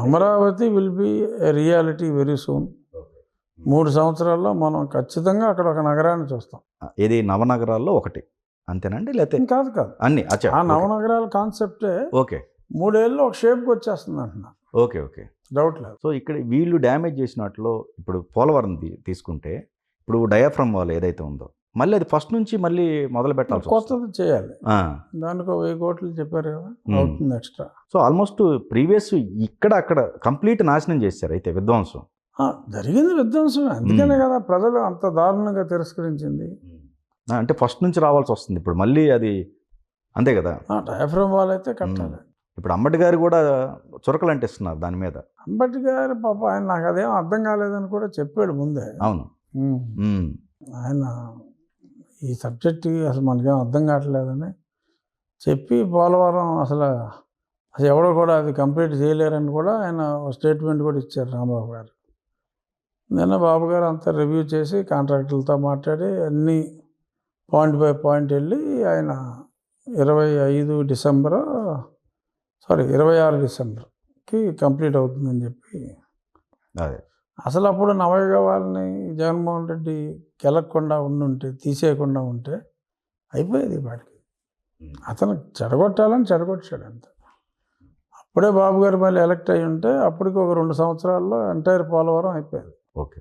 Amaravati will be a reality very soon. 3 సంవత్సరాల్లో మనం ఖచ్చితంగా అక్కడ ఒక నగరాన్ని చూస్తాం. ఇది నవనగరాల్లో ఒకటి అంతేనండి? లేకపోతే కాదు కాదు, అన్ని ఆ నవనగరాల కాన్సెప్టే ఓకే 3 ఏళ్ళలో ఒక షేప్కి వచ్చేస్తుంది అంటున్నా. ఓకే ఓకే డౌట్ లేదు. సో ఇక్కడ వీళ్ళు డ్యామేజ్ చేసిన వాటిలో ఇప్పుడు పోలవరం తీసుకుంటే ఇప్పుడు డయాఫ్రమ్ వాల్ ఏదైతే ఉందో మళ్ళీ అది ఫస్ట్ నుంచి మళ్ళీ మొదలు పెట్టాలి, కొత్తది చేయాలి. దానికి 1000 కోట్లు చెప్పారు కదా, అవుతుంది ఎక్స్ట్రా. సో ఆల్మోస్ట్ ప్రీవియస్ ఇక్కడ అక్కడ కంప్లీట్ నాశనం చేశారు అయితే విధ్వంసం. జరిగింది విధ్వంసమే, అందుకనే కదా ప్రజలు అంత దారుణంగా తిరస్కరించింది. అంటే ఫస్ట్ నుంచి రావాల్సి వస్తుంది ఇప్పుడు మళ్ళీ అది, అంతే కదా. డయాఫ్రమ్ వాల్ అయితే కట్టాలి. ఇప్పుడు అంబటి గారు కూడా చురకలు అంటిస్తున్నారు దాని మీద. అంబటి గారు పాప ఆయన నాకు అదేం అర్థం కాలేదని కూడా చెప్పాడు ముందే. అవును, ఆయన ఈ సబ్జెక్ట్ అసలు మనకేం అర్థం కావట్లేదని చెప్పి పోలవరం అసలు ఎవడో కూడా అది కంప్లీట్ చేయలేరని కూడా ఆయన స్టేట్మెంట్ కూడా ఇచ్చారు రాంబాబు గారు. నిన్న బాబు గారు అంతా రివ్యూ చేసి కాంట్రాక్టర్లతో మాట్లాడి అన్నీ పాయింట్ బై పాయింట్ వెళ్ళి ఆయన 26 డిసెంబర్కి కంప్లీట్ అవుతుందని చెప్పి. అదే అసలు అప్పుడు నవయుగ వాళ్ళని జగన్మోహన్ రెడ్డి గెలక్కుండా ఉండుంటే, తీసేయకుండా ఉంటే అయిపోయేది వాడికి. అతను చెడగొట్టాడు అంత. అప్పుడే బాబు గారు మళ్ళీ ఎలక్ట్ అయ్యి ఉంటే అప్పటికి ఒక 2 సంవత్సరాల్లో ఎంటైర్ పోలవరం అయిపోయేది. ఓకే.